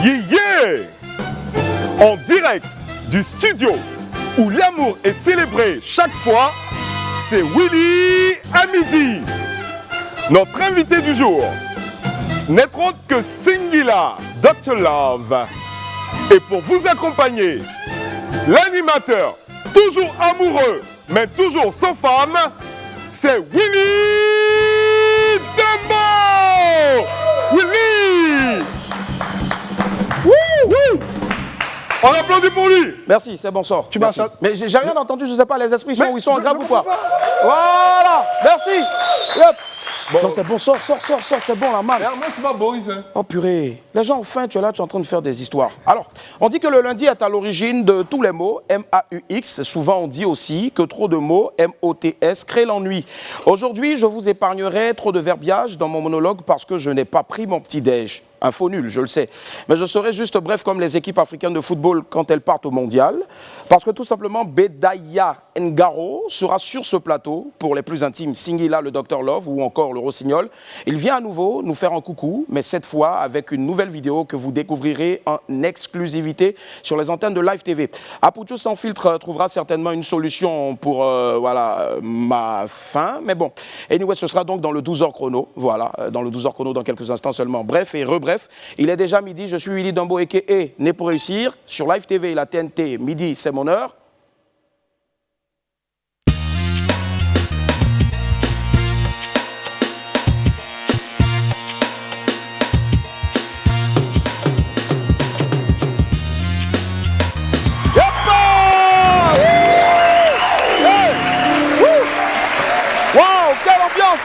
Yeah! En direct du studio où l'amour est célébré chaque fois, c'est Willy à midi. Notre invité du jour n'est autre que Singila, Dr Love. Et pour vous accompagner, l'animateur toujours amoureux mais toujours sans femme, c'est Willy Dembo. Willy! Wouh, wouh. On applaudit pour lui. Merci, c'est bon sort. Tu m'as ça. Mais j'ai rien entendu, je ne sais pas, les esprits sont où ils sont en grave ou quoi. Voilà, merci. Yep. Bon. Non, c'est bon, sors, c'est bon la man. Moi, c'est pas Boris. Hein. Oh purée, les gens, enfin, tu es là, tu es en train de faire des histoires. Alors, on dit que le lundi est à l'origine de tous les mots, M-A-U-X. Souvent, on dit aussi que trop de mots, M-O-T-S, créent l'ennui. Aujourd'hui, je vous épargnerai trop de verbiage dans mon monologue parce que je n'ai pas pris mon petit-déj. Info nul, je le sais. Mais je serai juste bref comme les équipes africaines de football quand elles partent au mondial. Parce que tout simplement, Bedaya Ngaro sera sur ce plateau pour les plus intimes, Singila, le Dr Love ou encore le Rossignol. Il vient à nouveau nous faire un coucou, mais cette fois avec une nouvelle vidéo que vous découvrirez en exclusivité sur les antennes de Live TV. Aputu Sans Filtre trouvera certainement une solution pour ma fin. Mais bon, anyway, ce sera donc dans le 12h chrono. Voilà, dans le 12h chrono dans quelques instants seulement. Bref et Bref, il est déjà midi, je suis Willy Dembo et né pour réussir. Sur Live TV et la TNT, midi, c'est mon heure. Wow, quelle ambiance!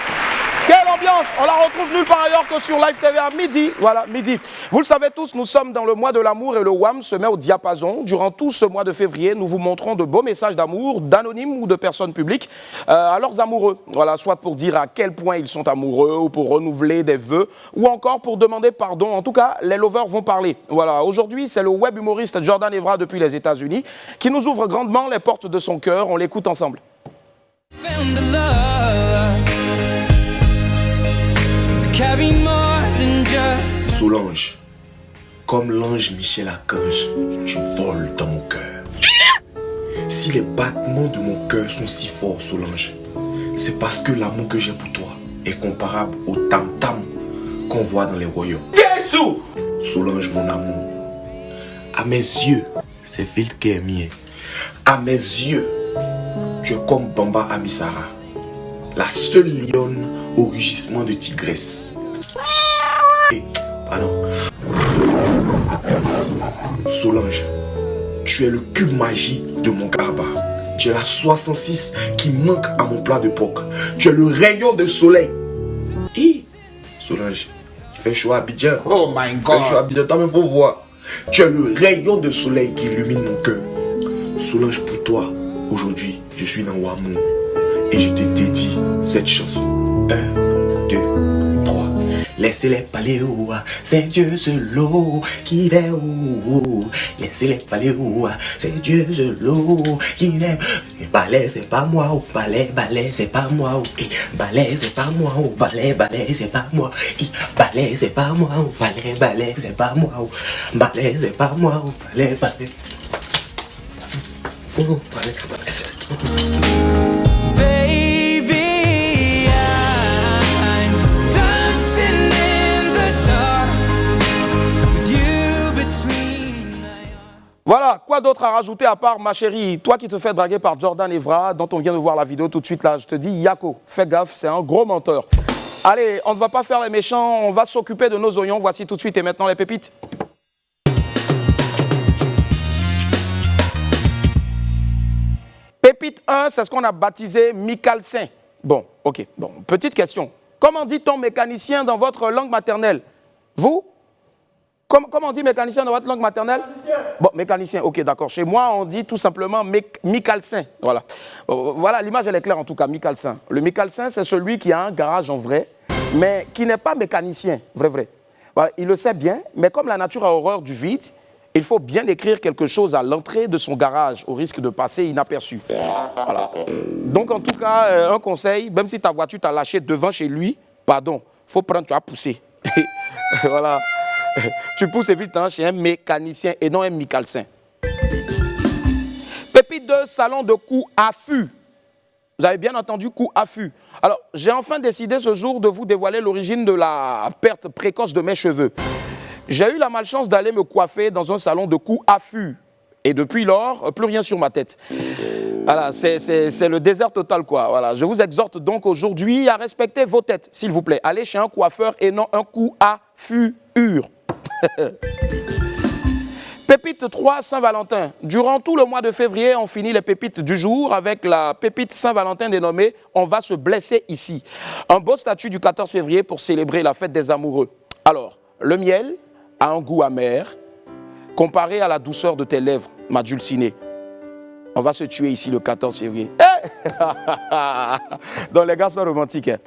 Quelle ambiance! On la retrouve nulle part ailleurs que sur Live TV à midi. Voilà, midi. Vous le savez tous, nous sommes dans le mois de l'amour et le WAM se met au diapason. Durant tout ce mois de février, nous vous montrons de beaux messages d'amour, d'anonymes ou de personnes publiques à leurs amoureux. Voilà, soit pour dire à quel point ils sont amoureux ou pour renouveler des vœux ou encore pour demander pardon. En tout cas, les lovers vont parler. Voilà, aujourd'hui, c'est le web humoriste Jordan Evra depuis les États-Unis qui nous ouvre grandement les portes de son cœur. On l'écoute ensemble. Solange, comme l'ange Michel Archange, tu voles dans mon cœur. Si les battements de mon cœur sont si forts, Solange, c'est parce que l'amour que j'ai pour toi est comparable au tam-tam qu'on voit dans les royaumes. Jésus! Solange, mon amour, à mes yeux, c'est Phil qui est mien. À mes yeux, tu es comme Bamba Amisara, la seule lionne au rugissement de tigresse. Pardon. Solange, tu es le cube magique de mon garba. Tu es la 66 qui manque à mon plat de porc. Tu es le rayon de soleil. Solange, il fait chaud à Abidjan. Oh my God. Il fait chaud à Abidjan, t'as même pour voir. Tu es le rayon de soleil qui illumine mon cœur. Solange, pour toi, aujourd'hui, je suis dans Wamou. Et je te dédie cette chanson. 1, 2, 3. Laissez-les parler, c'est Dieu seul qui est où. Laissez-les parler, c'est Dieu seul qui est. Balai, c'est pas moi, balai, c'est pas moi. Balai, c'est pas moi, balai, c'est pas moi. Balai, c'est pas moi, balai, c'est pas moi. Balai, c'est pas moi, balai. Voilà, quoi d'autre à rajouter à part, ma chérie, toi qui te fais draguer par Jordan Evra, dont on vient de voir la vidéo tout de suite là, je te dis, Yako, fais gaffe, c'est un gros menteur. Allez, on ne va pas faire les méchants, on va s'occuper de nos oignons, voici tout de suite et maintenant les pépites. Pépite 1, c'est ce qu'on a baptisé Micalcin. Bon, ok, bon, petite question. Comment dit-on mécanicien dans votre langue maternelle? Vous? Comment on dit mécanicien dans votre langue maternelle? Mécanicien. Bon, mécanicien, ok, d'accord. Chez moi, on dit tout simplement Micalcin. Voilà. Voilà, l'image, elle est claire en tout cas, Micalcin. Le Micalcin, c'est celui qui a un garage en vrai, mais qui n'est pas mécanicien, vrai. Voilà, il le sait bien, mais comme la nature a horreur du vide, il faut bien écrire quelque chose à l'entrée de son garage, au risque de passer inaperçu. Voilà. Donc, en tout cas, un conseil, même si ta voiture t'a lâché devant chez lui, pardon, faut prendre, tu as poussé. Voilà. Tu pousses et puis tu es chez un mécanicien et non un micalcin. Pépite de salon de coup affût. Vous avez bien entendu coup affût. Alors, j'ai enfin décidé ce jour de vous dévoiler l'origine de la perte précoce de mes cheveux. J'ai eu la malchance d'aller me coiffer dans un salon de coup affût. Et depuis lors, plus rien sur ma tête. Voilà, c'est le désert total, quoi. Voilà, je vous exhorte donc aujourd'hui à respecter vos têtes, s'il vous plaît. Allez chez un coiffeur et non un coup affût. Pépite 3 Saint-Valentin. Durant tout le mois de février, on finit les pépites du jour avec la pépite Saint-Valentin dénommée « On va se blesser ici ». Un beau statut du 14 février pour célébrer la fête des amoureux. Alors, le miel a un goût amer, comparé à la douceur de tes lèvres, ma dulcinée. On va se tuer ici le 14 février. Donc les gars sont romantiques. Hein.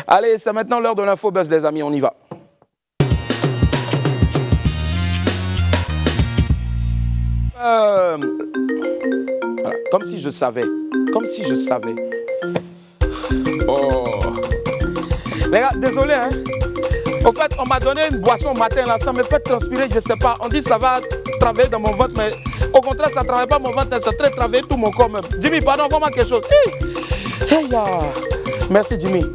Allez, c'est maintenant l'heure de l'info buzz, les amis, on y va. Voilà, comme si je savais. Oh. Les gars, désolé, hein. Au fait, on m'a donné une boisson matin, là, ça me fait transpirer, je ne sais pas. On dit que ça va travailler dans mon ventre, mais au contraire, ça ne travaille pas mon ventre, ça traite travailler tout mon corps même. Jimmy, pardon, vraiment quelque chose. Hey, merci, Jimmy.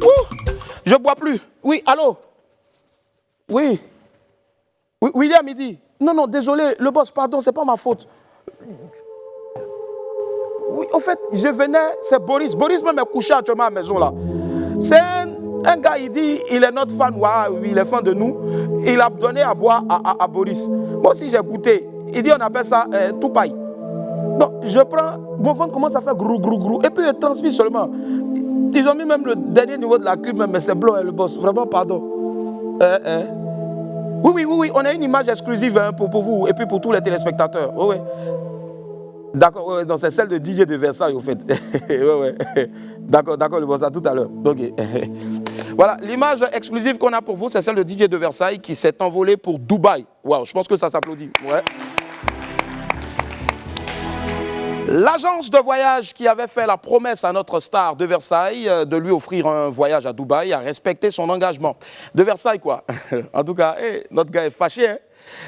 Je ne bois plus. Oui, allô? Oui. William, il dit. Non, désolé, le boss, pardon, c'est pas ma faute. Oui, au fait, je venais, c'est Boris. Boris même est couché actuellement à la maison, là. C'est un gars, il dit, il est notre fan, ouais, il est fan de nous. Il a donné à boire à Boris. Moi aussi, j'ai goûté. Il dit, on appelle ça tout paille. Donc, je prends, mon ventre commence à faire grou. Et puis, il transpire seulement. Ils ont mis même le dernier niveau de la cube, mais c'est blanc, le boss. Vraiment, pardon. Oui, on a une image exclusive hein, pour vous et puis pour tous les téléspectateurs. Oui. D'accord, donc c'est celle de DJ de Versailles, au fait. Oui. D'accord, le boss, à tout à l'heure. Okay. Voilà, l'image exclusive qu'on a pour vous, c'est celle de DJ de Versailles qui s'est envolée pour Dubaï. Waouh, je pense que ça s'applaudit. Ouais. L'agence de voyage qui avait fait la promesse à notre star de Versailles de lui offrir un voyage à Dubaï a respecté son engagement. De Versailles, quoi. En tout cas, notre gars est fâché. Hein?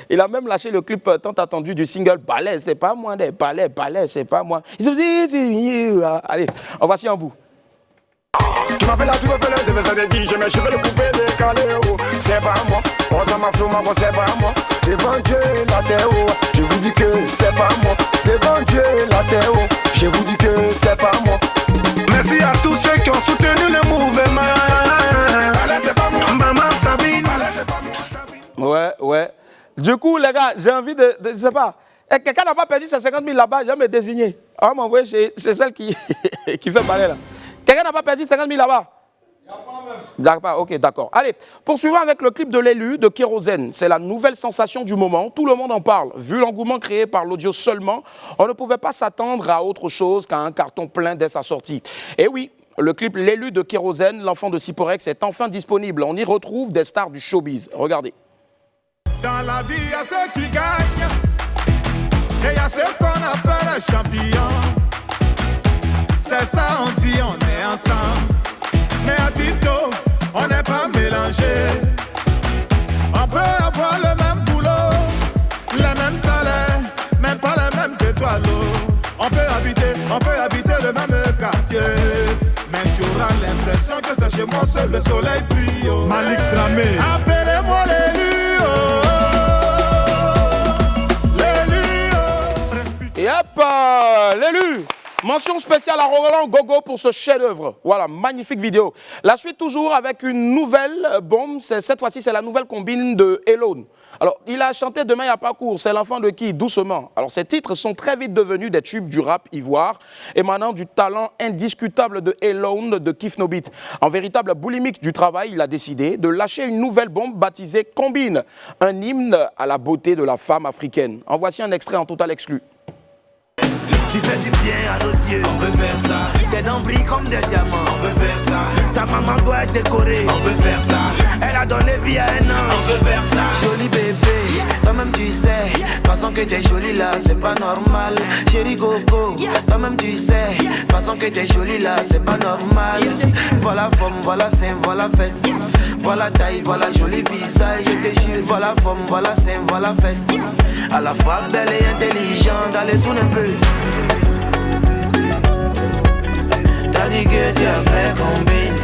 Il a même lâché le clip tant attendu du single « Palais, c'est pas moi, des palais, c'est pas moi ». Allez, en voici un bout. Tu m'appelles à tout le fêlé, de mes années j'ai mes cheveux de poupée décalés, oh. C'est pas moi, on ma flow, maman, c'est pas moi. Devant Dieu, la terre, oh. Je vous dis que c'est pas moi. Devant Dieu, la terre, oh. Je vous dis que c'est pas moi. Merci à tous ceux qui ont soutenu le mouvement. Allez, c'est pas moi. Maman Sabine. Allez, c'est pas moi. Ouais. Du coup, les gars, j'ai envie de je sais pas. Quelqu'un n'a pas perdu ses 50 000 là-bas, il va me désigner. On va m'envoyer c'est celle qui fait parler là. Quelqu'un n'a pas perdu 50 000 là-bas? Il n'y a pas même. D'accord, ok, d'accord. Allez, poursuivons avec le clip de l'élu de Kérosène. C'est la nouvelle sensation du moment. Tout le monde en parle. Vu l'engouement créé par l'audio seulement, on ne pouvait pas s'attendre à autre chose qu'à un carton plein dès sa sortie. Et oui, le clip L'élu de Kérosène, l'enfant de Siporex, est enfin disponible. On y retrouve des stars du showbiz. Regardez. Dans la vie, il y a ceux qui gagnent et il y a ceux qu'on appelle les champions. C'est ça, on dit, on est ensemble. Mais à Tito, on n'est pas mélangés. On peut avoir le même boulot, les mêmes salaires, même pas les mêmes étoiles. On peut habiter le même quartier. Mais tu auras l'impression que c'est chez moi seul le soleil brille. Oh. Malik Dramé, appelez-moi l'élu. Et hop, l'élu. Mention spéciale à Roland Gogo pour ce chef-d'œuvre. Voilà, magnifique vidéo. La suite toujours avec une nouvelle bombe. Cette fois-ci, c'est la nouvelle combine de Elone. Alors, il a chanté Demain il n'y a pas cours. C'est l'enfant de qui? Doucement. Alors, ces titres sont très vite devenus des tubes du rap ivoire, émanant du talent indiscutable de Elone de Kif No Beat. En véritable boulimique du travail, il a décidé de lâcher une nouvelle bombe baptisée Combine, un hymne à la beauté de la femme africaine. En voici un extrait en total exclu. Tu fais du bien à nos yeux, on peut faire ça. Tes dents brillent comme des diamants, on peut faire ça. Ta maman doit être décorée, on peut faire ça. Elle a donné vie à un an, on peut faire ça. Joli bébé, toi-même tu sais, façon que t'es jolie là, c'est pas normal. Chérie Coco, toi-même tu sais, façon que t'es jolie là, c'est pas normal. Voilà forme, voilà sein, voilà fesse, voilà taille, voilà joli visage, je te jure, voilà forme, voilà sein, voilà fesse. À la fois belle et intelligente, allez tourne un peu. T'as dit que tu as fait combien?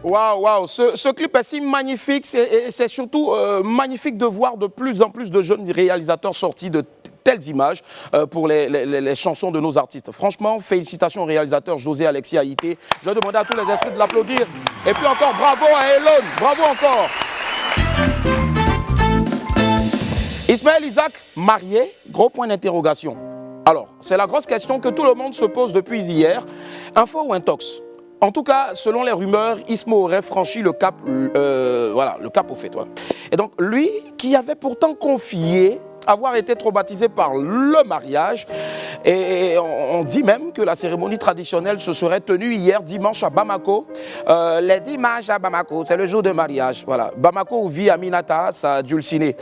Waouh, ce clip est si magnifique, et c'est surtout magnifique de voir de plus en plus de jeunes réalisateurs sortis de telles images pour les chansons de nos artistes. Franchement, félicitations au réalisateur José Alexis Haïté. Je vais demander à tous les esprits de l'applaudir. Et puis encore, bravo à Elon, bravo encore. Ismaël Isaac, marié, gros point d'interrogation. Alors, c'est la grosse question que tout le monde se pose depuis hier. Info ou intox? En tout cas, selon les rumeurs, Ismo aurait franchi le cap, le cap au fait. Voilà. Et donc, lui, qui avait pourtant confié avoir été traumatisé par le mariage, et on dit même que la cérémonie traditionnelle se serait tenue hier dimanche à Bamako. Les dimanches à Bamako, c'est le jour de mariage. Voilà. Bamako où vit Aminata, sa dulcinée.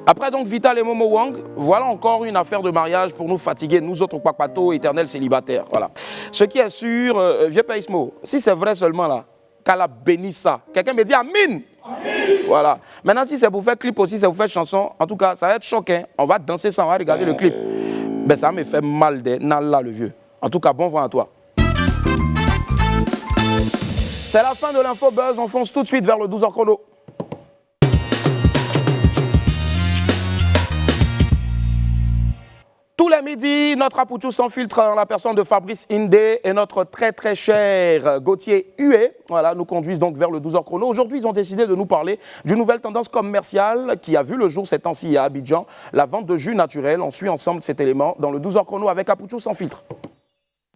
Après donc Vital et Momo Wang, voilà encore une affaire de mariage pour nous fatiguer, nous autres Kwakpato, éternels célibataires. Voilà. Ce qui est sûr, vieux Paismo, si c'est vrai seulement là, qu'Allah bénisse ça. Quelqu'un me dit Amin. Voilà. Maintenant, si c'est pour faire clip aussi, c'est pour faire chanson, en tout cas, ça va être choquant. On va danser ça, on va regarder le clip. Ben, ça me fait mal de Nalla, le vieux. En tout cas, bon vent à toi. C'est la fin de l'info buzz. On fonce tout de suite vers le 12h chrono. Tous les midis, notre Apoutou sans filtre en la personne de Fabrice Indé et notre très très cher Gauthier Hué, voilà, nous conduisent donc vers le 12h chrono. Aujourd'hui, ils ont décidé de nous parler d'une nouvelle tendance commerciale qui a vu le jour ces temps-ci à Abidjan, la vente de jus naturel. On suit ensemble cet élément dans le 12h chrono avec Apoutou sans filtre.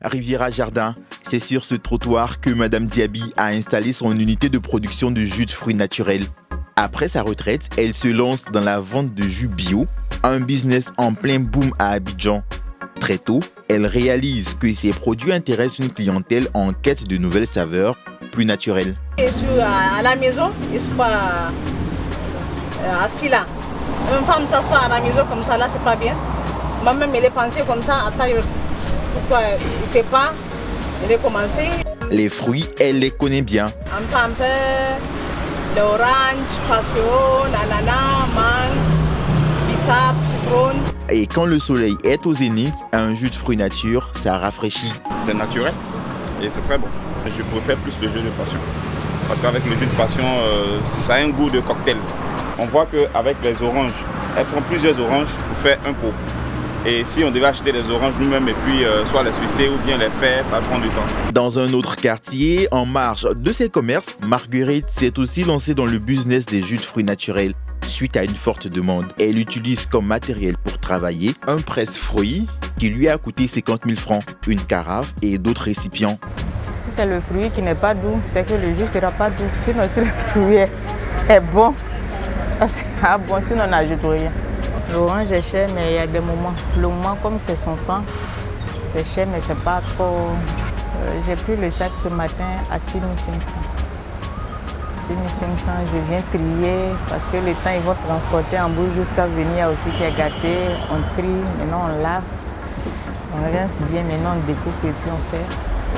Riviera Jardin, c'est sur ce trottoir que Madame Diaby a installé son unité de production de jus de fruits naturels. Après sa retraite, elle se lance dans la vente de jus bio, un business en plein boom à Abidjan. Très tôt, elle réalise que ses produits intéressent une clientèle en quête de nouvelles saveurs plus naturelles. Je suis à la maison, je ne suis pas assis là. Une femme s'assoit à la maison comme ça, là, c'est pas bien. Moi-même, elle est pensée comme ça, attends, pourquoi il ne fait pas? Elle est commencé. Les fruits, elle les connaît bien. Un peu, l'orange, passion, ananas, mangue, bissap, citron. Et quand le soleil est au zénith, un jus de fruits nature, ça rafraîchit. C'est naturel et c'est très bon. Je préfère plus le jus de passion. Parce qu'avec le jus de passion, ça a un goût de cocktail. On voit qu'avec les oranges, elle prend plusieurs oranges pour faire un pot. Et si on devait acheter les oranges nous-mêmes et puis soit les sucer ou bien les faire, ça prend du temps. Dans un autre quartier, en marge de ses commerces, Marguerite s'est aussi lancée dans le business des jus de fruits naturels. Suite à une forte demande, elle utilise comme matériel pour travailler un presse-fruits qui lui a coûté 50 000 francs, une carafe et d'autres récipients. Si c'est le fruit qui n'est pas doux, c'est que le jus ne sera pas doux. Sinon, si le fruit est bon, c'est bon, sinon on n'ajoute rien. L'orange est cher, mais il y a des moments. Le moment, comme c'est son temps, c'est cher, mais c'est pas trop. J'ai pris le sac ce matin à 6 500. 6 500, je viens trier parce que le temps, ils vont transporter en bouche jusqu'à venir aussi qui est gâté. On trie, maintenant on lave, on rince bien, maintenant on découpe et puis on fait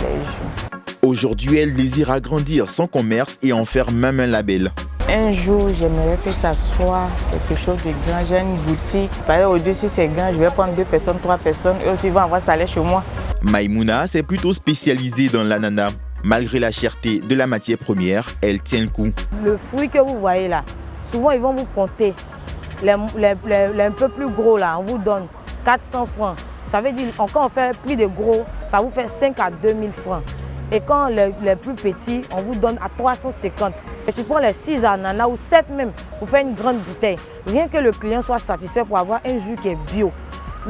les jus. Aujourd'hui, elle désire agrandir son commerce et en faire même un label. Un jour, j'aimerais que ça soit quelque chose de grand. J'ai une boutique. Par exemple, au-dessus, si c'est grand, je vais prendre 2 personnes, 3 personnes. Eux aussi vont avoir installé chez moi. Maïmouna s'est plutôt spécialisée dans l'ananas. Malgré la cherté de la matière première, elle tient le coup. Le fruit que vous voyez là, souvent ils vont vous compter. Les un peu plus gros là, on vous donne 400 francs. Ça veut dire, quand on fait plus de gros, ça vous fait 5 à 2000 francs. Et quand les plus petits, on vous donne à 350. Et tu prends les 6 ananas ou 7 même pour faire une grande bouteille. Rien que le client soit satisfait pour avoir un jus qui est bio.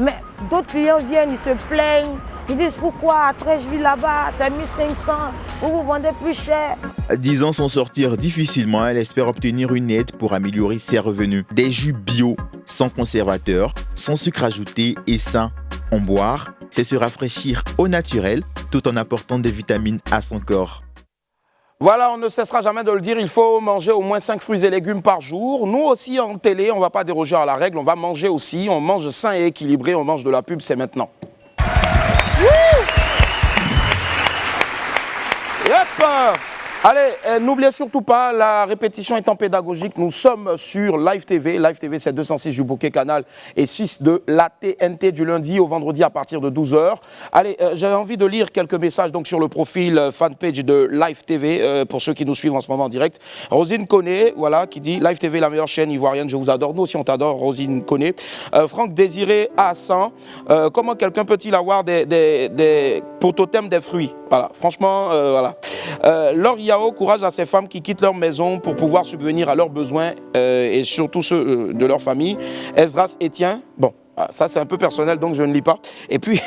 Mais d'autres clients viennent, ils se plaignent. Ils disent pourquoi après je vis là-bas, c'est 1500, vous vendez plus cher. Disant s'en sortir difficilement, elle espère obtenir une aide pour améliorer ses revenus. Des jus bio, sans conservateur, sans sucre ajouté et sain. En boire, c'est se rafraîchir au naturel tout en apportant des vitamines à son corps. Voilà, on ne cessera jamais de le dire, il faut manger au moins 5 fruits et légumes par jour. Nous aussi, en télé, on ne va pas déroger à la règle, on va manger aussi, on mange sain et équilibré, on mange de la pub, c'est maintenant. Yep. Allez, n'oubliez surtout pas, la répétition étant pédagogique, nous sommes sur Live TV. Live TV, c'est 206 du Bouquet Canal et 6 de la TNT du lundi au vendredi à partir de 12h. Allez, j'avais envie de lire quelques messages donc, sur le profil fanpage de Live TV, pour ceux qui nous suivent en ce moment en direct. Rosine Koné, voilà, qui dit « Live TV, la meilleure chaîne ivoirienne, je vous adore. » Nous aussi, on t'adore, Rosine Koné. Franck Désiré Hassan, comment quelqu'un peut-il avoir des protothèmes des fruits? Voilà, franchement, voilà. Laure Yao, courage à ces femmes qui quittent leur maison pour pouvoir subvenir à leurs besoins et surtout ceux de leur famille. Esdras Etienne, bon, ça c'est un peu personnel donc je ne lis pas. Et puis,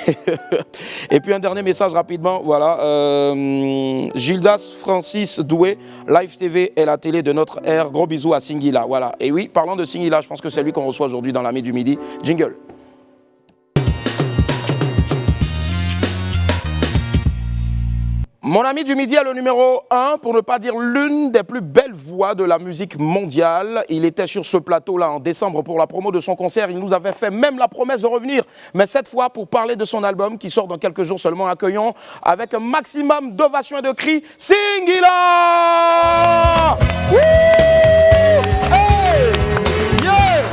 et puis un dernier message rapidement, voilà. Gildas Francis Doué, Live TV est la télé de notre ère. Gros bisous à Singila, voilà. Et oui, parlant de Singila, je pense que c'est lui qu'on reçoit aujourd'hui dans l'Ami du Midi. Jingle. Mon ami du midi est le numéro 1, pour ne pas dire l'une des plus belles voix de la musique mondiale. Il était sur ce plateau-là en décembre pour la promo de son concert. Il nous avait fait même la promesse de revenir. Mais cette fois, pour parler de son album qui sort dans quelques jours seulement, accueillons avec un maximum d'ovations et de cris, Singila! Wouh! Hey! Yeah!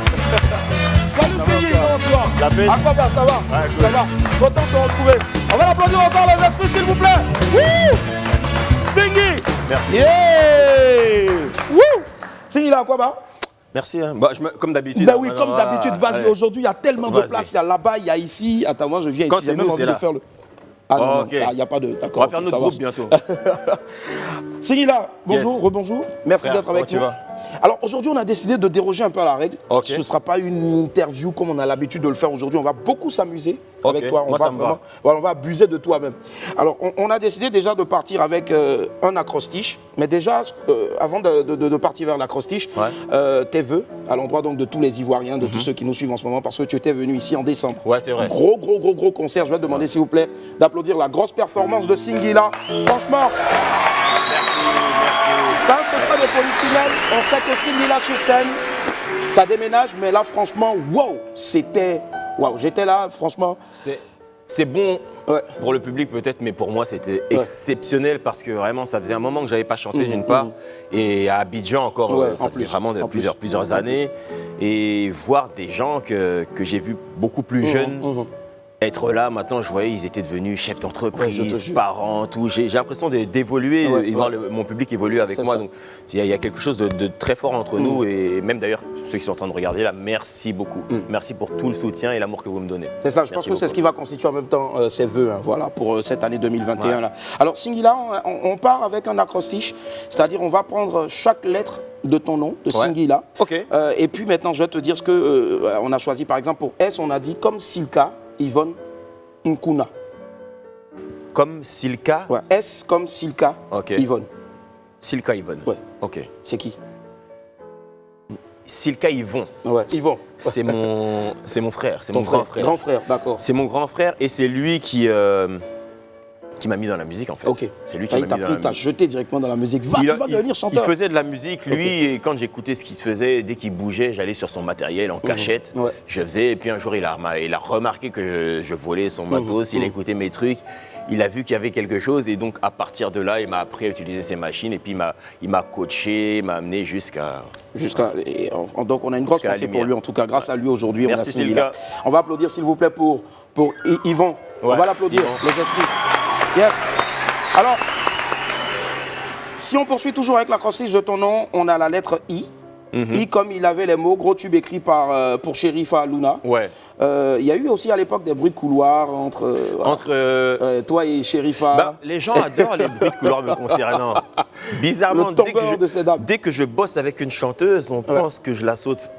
Salut Singila, bonsoir. À quoi va, ça va? Ouais, ça va. Content de te retrouver. On va l'applaudir encore les esprits, s'il vous plaît. Wouh! Singy! Merci. Yeah! Wouh! Singy, là, à quoi va? Merci. Hein. Bah, comme d'habitude. Ben oui, comme d'habitude. Vas-y, aujourd'hui, il y a tellement de places. Il y a là-bas, il y a ici. Attends, moi, je viens quand ici. J'ai même envie de faire le... Ah non, ok. Il n'y a pas de... D'accord. On va faire notre groupe bientôt. Singy, là, bonjour, yes. Rebonjour. Merci d'être avec nous. Alors aujourd'hui, on a décidé de déroger un peu à la règle. Okay. Ce ne sera pas une interview comme on a l'habitude de le faire aujourd'hui. On va beaucoup s'amuser avec toi. Moi, ça me va. Voilà, on va abuser de toi-même. Alors, on a décidé déjà de partir avec un acrostiche. Mais déjà, avant de partir vers l'acrostiche, tes vœux à l'endroit donc de tous les Ivoiriens, de tous ceux qui nous suivent en ce moment, parce que tu étais venu ici en décembre. Ouais, c'est vrai. Gros concert. Je vais te demander, s'il vous plaît, d'applaudir la grosse performance de Singila. Franchement. Ça, c'est pas de polichinelle. On sait que Singila sur scène, ça déménage, mais là, franchement, wow, c'était... Wow, j'étais là, franchement... C'est bon pour le public peut-être, mais pour moi, c'était exceptionnel parce que vraiment, ça faisait un moment que je n'avais pas chanté d'une part. Et à Abidjan encore, ça faisait vraiment plusieurs années. Et voir des gens que j'ai vus beaucoup plus jeunes, être là, maintenant, je voyais, ils étaient devenus chefs d'entreprise, parents, tout. J'ai l'impression d'évoluer et voir mon public évoluer avec moi. Donc, il y a quelque chose de très fort entre nous. Et même d'ailleurs, ceux qui sont en train de regarder là, merci beaucoup. Merci pour tout le soutien et l'amour que vous me donnez. C'est ça, je pense que c'est ce qui va constituer en même temps ses vœux, hein, voilà, pour cette année 2021. Là. Alors, Singila, on part avec un acrostiche, c'est-à-dire on va prendre chaque lettre de ton nom, de Singila. Okay. Et puis maintenant, je vais te dire ce que on a choisi. Par exemple, pour S, on a dit comme Silka, Yvonne Nkuna. Comme Silka? Ouais. S comme Silka, Yvonne. Silka Yvonne. Ouais. Ok. C'est qui? Silka Yvon. Ouais, Yvon. C'est mon frère, c'est mon grand frère. Grand frère, d'accord. C'est mon grand frère et c'est lui qui m'a mis dans la musique en fait. Ok. C'est lui qui m'a mis dans la musique. T'as jeté directement dans la musique. Tu vas devenir chanteur. Il faisait de la musique, lui, et quand j'écoutais ce qu'il faisait, dès qu'il bougeait, j'allais sur son matériel en cachette. Je faisais, et puis un jour, il a remarqué que je volais son matos, il a écouté mes trucs, il a vu qu'il y avait quelque chose, et donc à partir de là, il m'a appris à utiliser ses machines, et puis il m'a coaché, il m'a amené jusqu'à... Donc on a une grosse pensée pour lui, en tout cas, grâce à lui aujourd'hui. Merci Silka. On va applaudir s'il vous plaît pour Yvon. On va l'applaudir, les esprits. Yeah. Alors, si on poursuit toujours avec l'acrostiche de ton nom, on a la lettre I. I comme il avait les mots, gros tube écrit pour Sherifa Luna. Ouais. Il y a eu aussi à l'époque des bruits de couloir entre toi et Sherifa. Les gens adorent les bruits de couloir me concernant. Bizarrement, dès que je bosse avec une chanteuse, on pense que je la saute.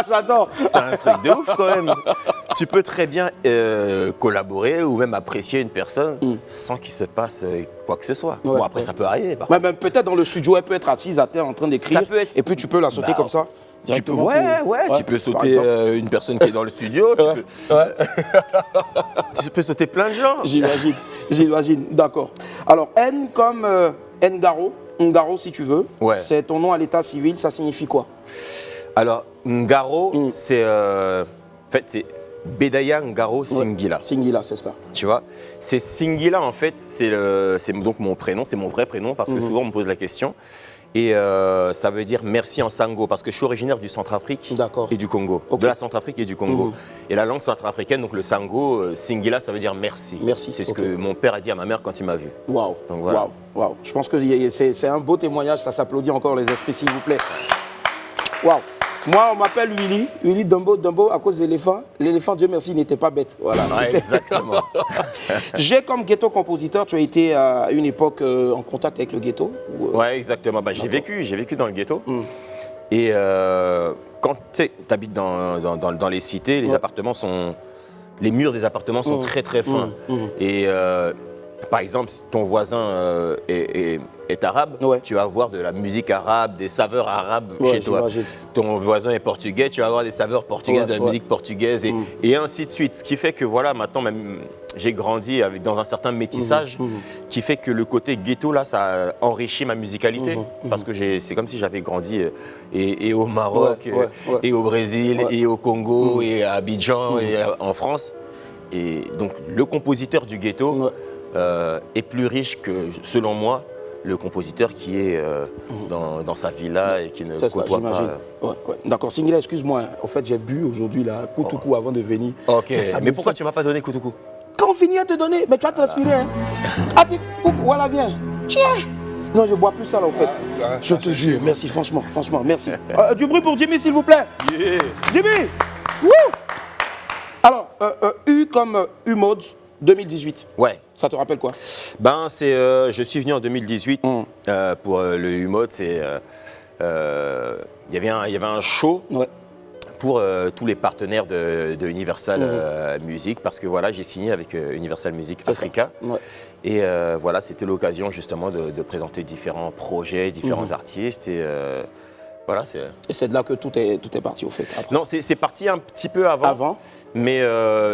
J'adore. C'est un truc de ouf quand même. Tu peux très bien collaborer ou même apprécier une personne sans qu'il se passe quoi que ce soit. Bon, après, ça peut arriver. Même peut-être dans le studio, elle peut être assise à terre en train d'écrire. Et puis tu peux la sauter comme ça. Tu peux, tu peux sauter une personne qui est dans le studio. Tu peux sauter plein de gens. J'imagine, d'accord. Alors, N comme Ngaro, Ngaro si tu veux. Ouais. C'est ton nom à l'état civil, ça signifie quoi? Alors, Ngaro, c'est... en fait, c'est Bedaya Ngaro Singila. Singila, c'est cela. Tu vois, c'est Singila, en fait, c'est donc mon prénom, c'est mon vrai prénom, parce que souvent on me pose la question. Et ça veut dire merci en sango, parce que je suis originaire du Centrafrique et du Congo. De la Centrafrique et du Congo. Et la langue centrafricaine, donc le sango, Singila, ça veut dire merci. Merci. C'est ce que mon père a dit à ma mère quand il m'a vu. Waouh. Donc voilà. Waouh. Je pense que c'est un beau témoignage, ça s'applaudit encore les esprits, s'il vous plaît. Waouh. Moi, on m'appelle Willy. Willy Dumbo. Dumbo à cause de l'éléphant. L'éléphant, Dieu merci, n'était pas bête. Voilà. Ouais, exactement. J'ai comme ghetto compositeur, tu as été à une époque en contact avec le ghetto Ouais, exactement. Bah, j'ai vécu dans le ghetto. Et quand tu habites dans les cités, les appartements sont... Les murs des appartements sont très très fins. Et par exemple, si ton voisin est arabe, tu vas avoir de la musique arabe, des saveurs arabes chez toi. Ton voisin est portugais, tu vas avoir des saveurs portugaises, de la musique portugaise et ainsi de suite. Ce qui fait que voilà, maintenant même j'ai grandi dans un certain métissage qui fait que le côté ghetto là, ça enrichit ma musicalité parce que c'est comme si j'avais grandi et au Maroc et au Brésil et au Congo et à Abidjan et en France. Et donc le compositeur du ghetto est plus riche que, selon moi, le compositeur qui est dans sa villa et qui ne côtoie pas. D'accord, Singila, excuse-moi. En fait, j'ai bu aujourd'hui la Koutoukou avant de venir. Ok, mais pourquoi tu ne m'as pas donné Koutoukou? Quand on finit à te donner, mais tu vas transpirer. Hein. Ah, coucou, voilà, viens. Tiens. Non, je bois plus ça là, en fait. Je te jure, merci, franchement, merci. Du bruit pour Jimmy, s'il vous plaît. Jimmy. Wouh. Alors, U comme U-Mode 2018. Ouais. Ça te rappelle quoi? Ben, je suis venu en 2018 pour le U-Mode. Il y avait un show pour tous les partenaires de Universal Music, parce que voilà, j'ai signé avec Universal Music Africa. Et voilà, c'était l'occasion justement de présenter différents projets, différents artistes. Et voilà, et c'est de là que tout est parti au fait. Après. Non, c'est parti un petit peu avant. Mais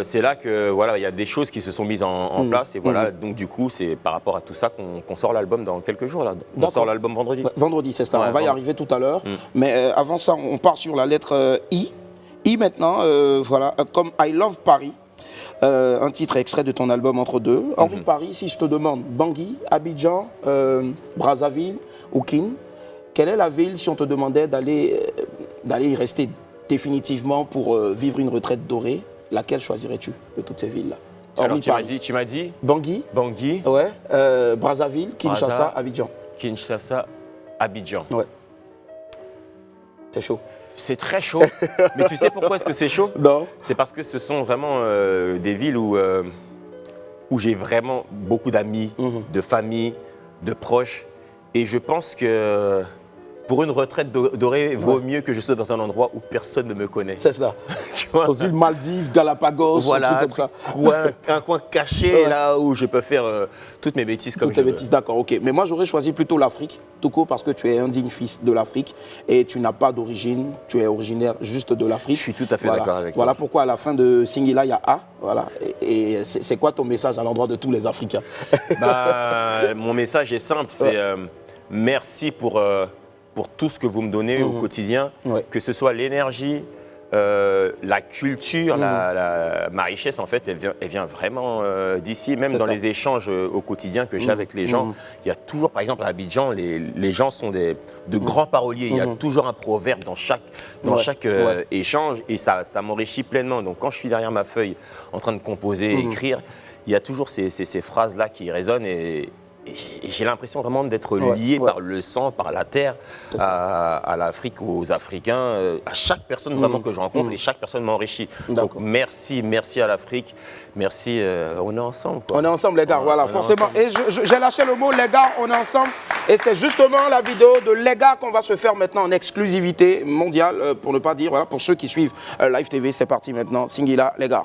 c'est là que voilà, il y a des choses qui se sont mises en place. Et voilà, donc du coup, c'est par rapport à tout ça qu'on sort l'album dans quelques jours. Là. On sort l'album vendredi. Vendredi, c'est ça. On va y arriver tout à l'heure. Mais avant ça, on part sur la lettre I. I maintenant, voilà, comme I Love Paris. Un titre extrait de ton album Entre deux. Henri Paris, si je te demande, Bangui, Abidjan, Brazzaville ou Kin, quelle est la ville, si on te demandait d'aller y rester définitivement pour vivre une retraite dorée, laquelle choisirais-tu de toutes ces villes-là? Alors tu m'as dit Bangui. Ouais. Brazzaville, Kinshasa, Abidjan. Kinshasa, Abidjan. Ouais. C'est chaud. C'est très chaud. Mais tu sais pourquoi est-ce que c'est chaud? Non. C'est parce que ce sont vraiment des villes où j'ai vraiment beaucoup d'amis, de famille, de proches. Et je pense que pour une retraite dorée, vaut mieux que je sois dans un endroit où personne ne me connaît. C'est cela. Tu vois, aux îles Maldives, Galapagos, voilà, un truc comme ça. Un coin caché là où je peux faire toutes mes bêtises comme je veux. D'accord, ok. Mais moi, j'aurais choisi plutôt l'Afrique, tout court, parce que tu es un digne fils de l'Afrique et tu n'as pas d'origine, tu es originaire juste de l'Afrique. Je suis tout à fait d'accord avec toi. Voilà pourquoi à la fin de Singila, il y a A. Voilà. Et c'est quoi ton message à l'endroit de tous les Africains? Mon message est simple, c'est merci pour tout ce que vous me donnez au quotidien, que ce soit l'énergie, la culture, ma richesse en fait, elle vient vraiment d'ici, même dans les échanges au quotidien que j'ai avec les gens. Il y a toujours, par exemple à Abidjan, les gens sont de grands paroliers, il y a toujours un proverbe dans chaque échange et ça m'enrichit pleinement. Donc quand je suis derrière ma feuille en train de composer, écrire, il y a toujours ces phrases-là qui résonnent et j'ai l'impression vraiment d'être lié par le sang, par la terre, à l'Afrique, aux Africains, à chaque personne vraiment que je rencontre et chaque personne m'enrichit. Donc merci à l'Afrique, merci, on est ensemble. Quoi. On est ensemble les gars, voilà, forcément. Et j'ai lâché le mot les gars, on est ensemble. Et c'est justement la vidéo de les gars qu'on va se faire maintenant en exclusivité mondiale, pour ne pas dire, voilà, pour ceux qui suivent Live TV, c'est parti maintenant, Singila, les gars.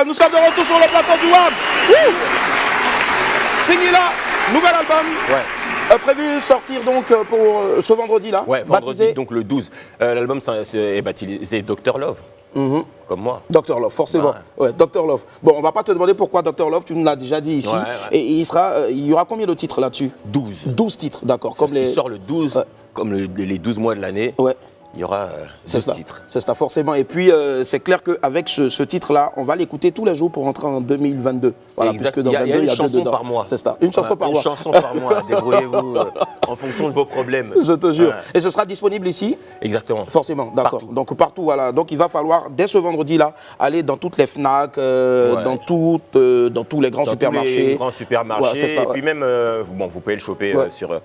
Nous sommes de retour sur le plateau du WAM. Singila, nouvel album. Prévu sortir donc pour ce vendredi-là. Ouais, vendredi, donc le 12. L'album est baptisé Dr Love. Comme moi. Dr Love, forcément. Ouais, Dr Love. Bon, on va pas te demander pourquoi Dr Love, tu nous l'as déjà dit ici. Et il y aura combien de titres là-dessus? 12. 12 titres, d'accord. Il sort le 12, comme les 12 mois de l'année. Ouais. Il y aura 12 titres. C'est ça, forcément. Et puis, c'est clair qu'avec ce titre-là, on va l'écouter tous les jours pour rentrer en 2022. Voilà, exact. Puisque dans 22, il y a une chanson par mois. C'est ça, une chanson par mois. Une chanson par mois. Débrouillez-vous en fonction de vos problèmes. Je te jure. Et ce sera disponible ici? Exactement. Forcément, d'accord. Donc partout, voilà. Donc il va falloir, dès ce vendredi-là, aller dans toutes les FNAC, dans tous les grands supermarchés. Tous les grands supermarchés. Ça, et puis même, vous pouvez le choper sur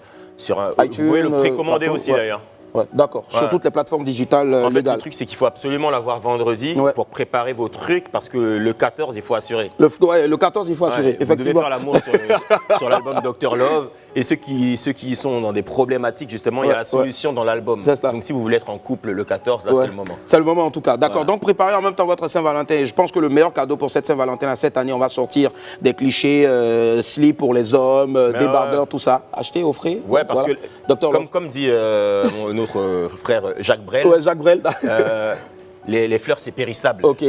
iTunes, vous pouvez le précommander aussi d'ailleurs. Ouais, d'accord, sur toutes les plateformes digitales en fait, légales. Le truc, c'est qu'il faut absolument l'avoir vendredi pour préparer vos trucs parce que le 14, il faut assurer. Le 14, il faut assurer, effectivement. Vous devez faire l'amour sur l'album Dr Love. Et ceux qui sont dans des problématiques, justement, il y a la solution dans l'album. Donc si vous voulez être en couple le 14, là, c'est le moment. C'est le moment en tout cas, d'accord. Donc préparez en même temps votre Saint-Valentin. Et je pense que le meilleur cadeau pour cette Saint-Valentin, cette année, on va sortir des clichés, slip pour les hommes, débardeurs, tout ça. Acheter, offrir. Ouais, parce que, comme dit notre frère Jacques Brel, Jacques Brel. les fleurs, c'est périssable. Ok.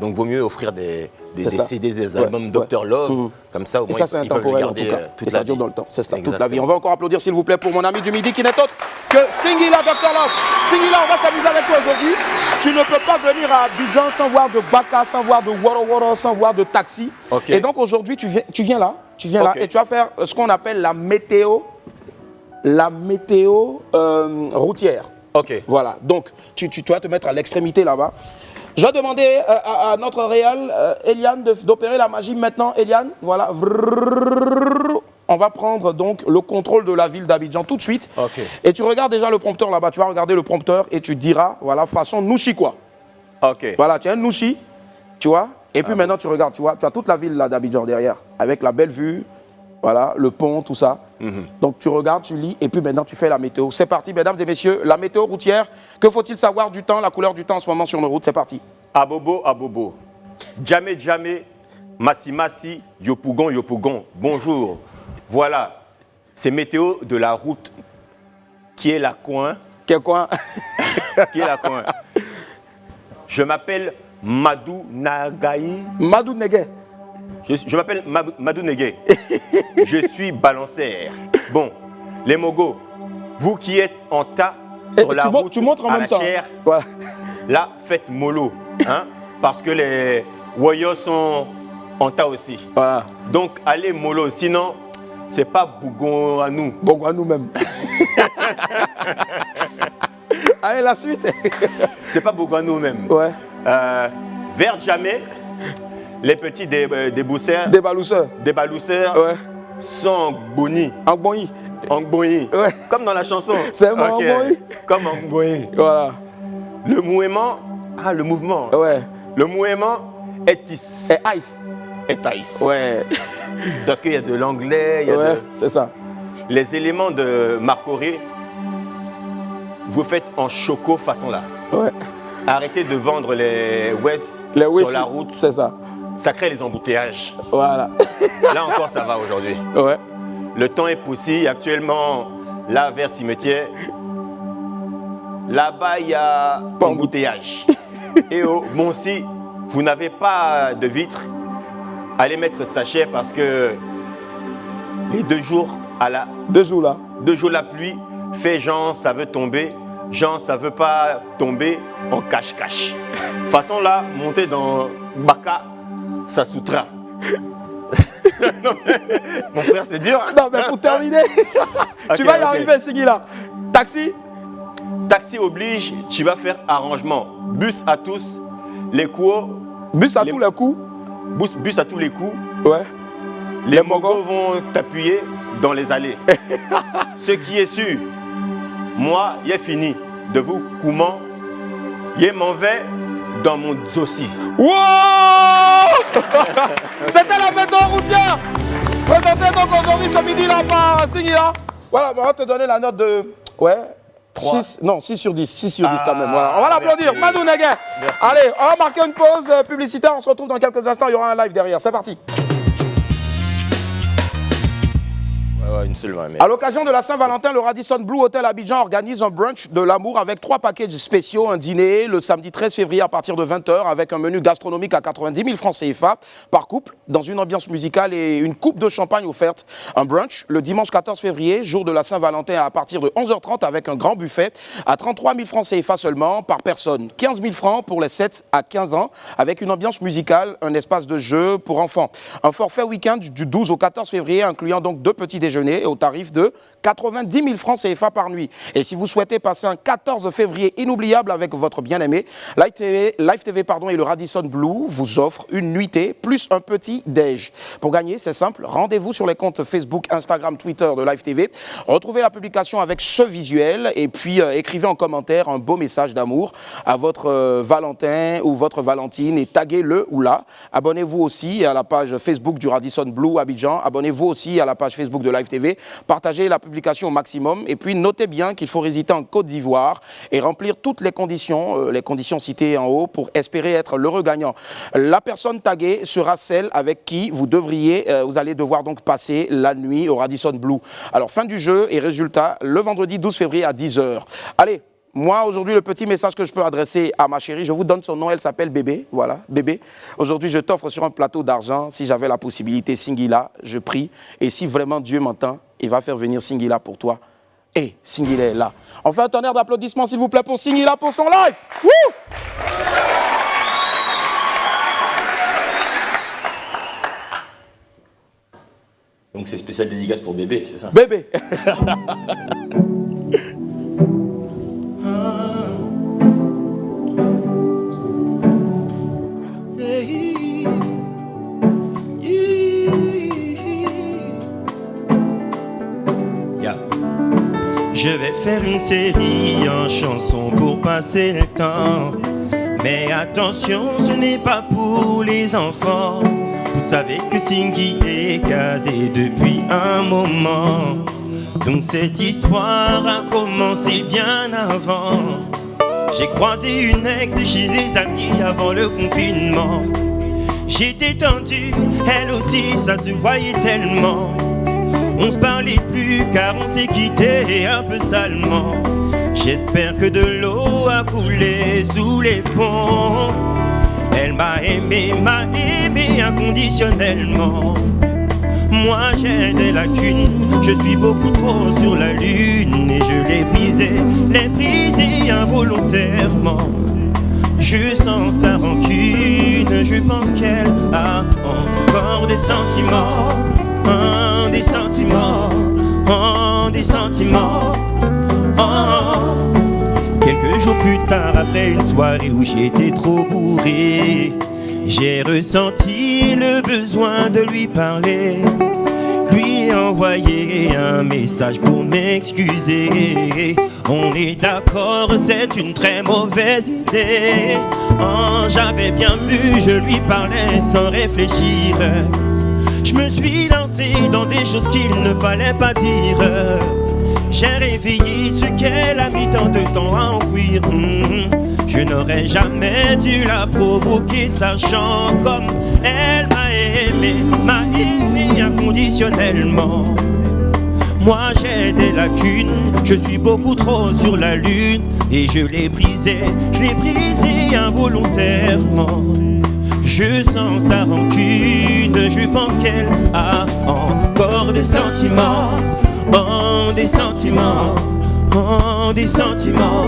Donc, vaut mieux offrir des CD, des albums Dr Love. Comme ça, au moins, ils peuvent le garder toute la vie. Ça dure dans le temps. C'est ça, toute la vie. On va encore applaudir, s'il vous plaît, pour mon ami du midi qui n'est autre que Singila Dr Love. Singila, on va s'amuser avec toi aujourd'hui. Tu ne peux pas venir à Abidjan sans voir de Baka, sans voir de Woro Woro, sans voir de taxi. Okay. Et donc, aujourd'hui, tu viens là. Là et tu vas faire ce qu'on appelle la météo routière. Ok. Voilà. Donc, tu vas te mettre à l'extrémité là-bas. Je vais demander à notre réal, Eliane, d'opérer la magie maintenant. Eliane, voilà. On va prendre donc le contrôle de la ville d'Abidjan tout de suite. Okay. Et tu regardes déjà le prompteur là-bas. Tu vas regarder le prompteur et tu diras, voilà, façon Nouchi quoi. Ok. Voilà, tu as un Nouchi, tu vois. Et puis maintenant, tu regardes, tu vois, tu as toute la ville là d'Abidjan derrière, avec la belle vue, voilà, le pont, tout ça. Donc tu regardes, tu lis, et puis maintenant tu fais la météo. C'est parti, mesdames et messieurs, la météo routière. Que faut-il savoir du temps, la couleur du temps en ce moment sur nos routes? C'est parti. Abobo, abobo. Djamé, djamé. Massi, massi. Yopougon, yopougon. Bonjour. Voilà, c'est météo de la route qui est la coin. Quel coin? Qui est la coin. Je m'appelle Madou Nagaï. Madou Negué. Je m'appelle Madou Negué. Je suis balancière. Bon, les mogos, vous qui êtes en tas sur la route tu montres en à même la temps. chair, Ouais. là, faites mollo. Hein, parce que les Woyos sont en tas aussi. Voilà. Donc, allez mollo. Sinon, c'est pas Bougon à nous. Bougon à nous-mêmes. Allez, la suite. C'est pas Bougon à nous-mêmes. Ouais. Vers jamais, les petits débousseurs. Des balousseurs. Des balousseurs. Ouais. Sont boni. En boni. En boni. Ouais. Comme dans la chanson. C'est un en boni. Comme en boni. Voilà. Le mouvement. Ah, le mouvement. Ouais. Le mouvement est ice. Et ice. Est ice. Ouais. Parce qu'il y a de l'anglais, il y a c'est ça. Les éléments de Marcoré, vous faites en choco façon là. Ouais. Arrêtez de vendre les West sur la route. C'est ça. Ça crée les embouteillages. Voilà. Là encore, ça va aujourd'hui. Ouais. Le temps est poussé. Actuellement, là, vers Cimetière, là-bas, il y a embouteillage. Et bon, si vous n'avez pas de vitre, allez mettre sachet parce que les 2 jours à la... 2 jours là. 2 jours la pluie, fait genre ça veut tomber, genre ça veut pas tomber, on cache-cache. Façon là, monter dans Baka, ça soutra. Non, mon frère, c'est dur. Non, mais pour terminer, tu vas y arriver, Sigui là. Taxi? Taxi oblige, tu vas faire arrangement. Bus à tous, les coups. Bus à tous les coups? Bus à tous les coups. Ouais. Les mogos vont t'appuyer dans les allées. Ce qui est sûr, moi, il est fini de vous comment, il m'en vais dans mon dossier. Wow. C'était la météo routière. Présentée donc aujourd'hui ce midi là par Sigui-là. Voilà, on va te donner la note de... Ouais. 6 sur 10. 6 sur 10 quand même. Voilà. On va l'applaudir. Madou Negué. Allez, on va marquer une pause publicitaire. On se retrouve dans quelques instants. Il y aura un live derrière. C'est parti. une seule main. À l'occasion de la Saint-Valentin, le Radisson Blu Hotel Abidjan organise un brunch de l'amour avec 3 packages spéciaux, un dîner le samedi 13 février à partir de 20h avec un menu gastronomique à 90 000 francs CFA par couple, dans une ambiance musicale et une coupe de champagne offerte. Un brunch le dimanche 14 février, jour de la Saint-Valentin à partir de 11h30 avec un grand buffet à 33 000 francs CFA seulement par personne. 15 000 francs pour les 7 à 15 ans avec une ambiance musicale, un espace de jeu pour enfants. Un forfait week-end du 12 au 14 février incluant donc 2 petits déjeuners au tarif de 90 000 francs CFA par nuit. Et si vous souhaitez passer un 14 février inoubliable avec votre bien-aimé, Live TV et le Radisson Blu vous offrent une nuitée plus un petit déj. Pour gagner, c'est simple, rendez-vous sur les comptes Facebook, Instagram, Twitter de Live TV. Retrouvez la publication avec ce visuel et puis écrivez en commentaire un beau message d'amour à votre Valentin ou votre Valentine et taguez-le ou la. Abonnez-vous aussi à la page Facebook du Radisson Blu Abidjan. Abonnez-vous aussi à la page Facebook de Live TV. Partagez la publication au maximum et puis notez bien qu'il faut résider en Côte d'Ivoire et remplir toutes les conditions citées en haut pour espérer être l'heureux gagnant. La personne taguée sera celle avec qui vous allez devoir donc passer la nuit au Radisson Blu. Alors fin du jeu et résultat le vendredi 12 février à 10h. Allez. Moi, aujourd'hui, le petit message que je peux adresser à ma chérie, je vous donne son nom, elle s'appelle Bébé, voilà, Bébé. Aujourd'hui, je t'offre sur un plateau d'argent, si j'avais la possibilité, Singila, je prie. Et si vraiment Dieu m'entend, il va faire venir Singila pour toi. Et Singila est là. On fait un tonnerre d'applaudissements, s'il vous plaît, pour Singila, pour son live. Wouh! Donc c'est spécial dédicace pour Bébé, c'est ça? Bébé. Je vais faire une série en chansons pour passer le temps. Mais attention, ce n'est pas pour les enfants. Vous savez que Singhi est casé depuis un moment. Donc cette histoire a commencé bien avant. J'ai croisé une ex chez les amis avant le confinement. J'étais tendu, elle aussi, ça se voyait tellement. On se parlait plus car on s'est quitté un peu salement. J'espère que de l'eau a coulé sous les ponts. Elle m'a aimé inconditionnellement. Moi j'ai des lacunes, je suis beaucoup trop sur la lune. Et je l'ai brisée involontairement. Je sens sa rancune, je pense qu'elle a encore des sentiments. Des sentiments, des sentiments. Quelques jours plus tard, après une soirée où j'étais trop bourré, j'ai ressenti le besoin de lui parler. Lui envoyer un message pour m'excuser. On est d'accord, c'est une très mauvaise idée. J'avais bien vu, je lui parlais sans réfléchir. Je me suis lancé dans des choses qu'il ne fallait pas dire. J'ai réveillé ce qu'elle a mis tant de temps à enfouir. Je n'aurais jamais dû la provoquer, sachant comme elle m'a aimé inconditionnellement. Moi j'ai des lacunes, je suis beaucoup trop sur la lune. Et je l'ai brisée involontairement. Je sens sa rancune, je pense qu'elle a encore des sentiments. Des sentiments, des sentiments.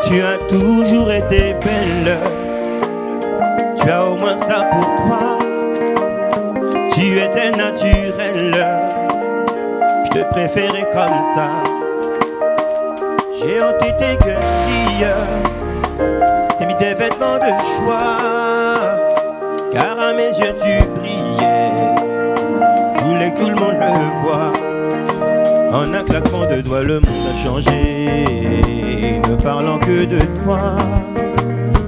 Tu as toujours été belle, tu as au moins ça pour toi. Tu étais naturelle, je te préférais comme ça. J'ai ôté tes guenilles, t'ai mis des vêtements de choix, car à mes yeux tu brilles. fois. En un claquement de doigts, le monde a changé, ne parlant que de toi.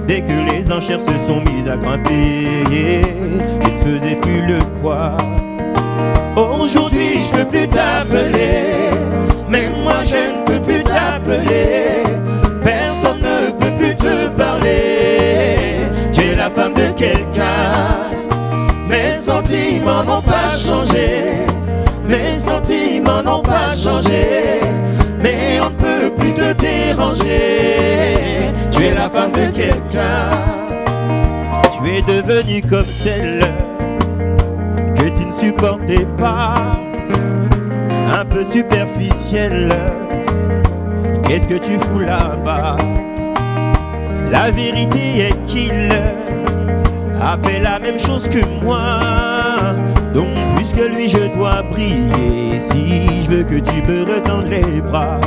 Dès que les enchères se sont mises à grimper, je ne faisais plus le poids. Aujourd'hui je peux plus t'appeler, mais moi je ne peux plus t'appeler. Personne ne peut plus te parler. Tu es la femme de quelqu'un. Mes sentiments n'ont pas changé. Mes sentiments n'ont pas changé. Mais on ne peut plus te déranger. Tu es la femme de quelqu'un. Tu es devenue comme celle que tu ne supportais pas, un peu superficielle. Qu'est-ce que tu fous là-bas? La vérité est qu'il a fait la même chose que moi. Donc puisque lui je dois briller, si je veux que tu me retends les bras.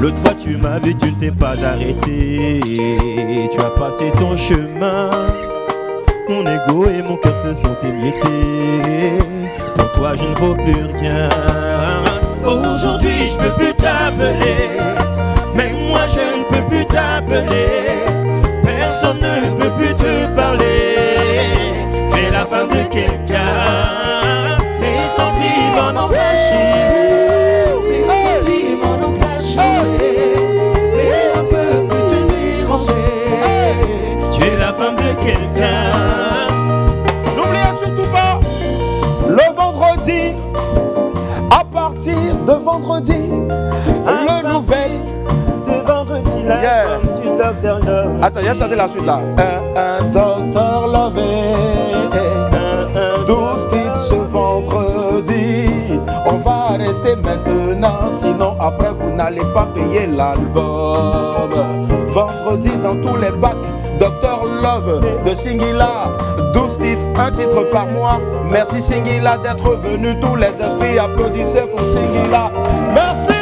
L'autre fois tu m'as vu, tu ne t'es pas arrêté, tu as passé ton chemin. Mon ego et mon cœur se sont émiettés. Pour toi je ne vaux plus rien. Aujourd'hui je peux plus t'appeler, mais moi je ne peux plus t'appeler. Personne ne peut plus te parler. Tu es la femme de quelqu'un. Mes sentiments n'ont pas changé. Mes sentiments n'ont pas changé. Mais on ne peut plus te déranger. Tu es la femme de quelqu'un. N'oubliez surtout pas, le vendredi, à partir de vendredi, le nouvel de vendredi, l'album du Dr Love. Attends, il y a chanté la suite là. Un Dr Love, 12 titres ce vendredi. On va arrêter maintenant, sinon après vous n'allez pas payer l'album. Vendredi dans tous les bacs, Dr Love de Singila, 12 titres, un titre par mois. Merci Singila d'être venu, tous les esprits applaudissez pour Singila. Merci.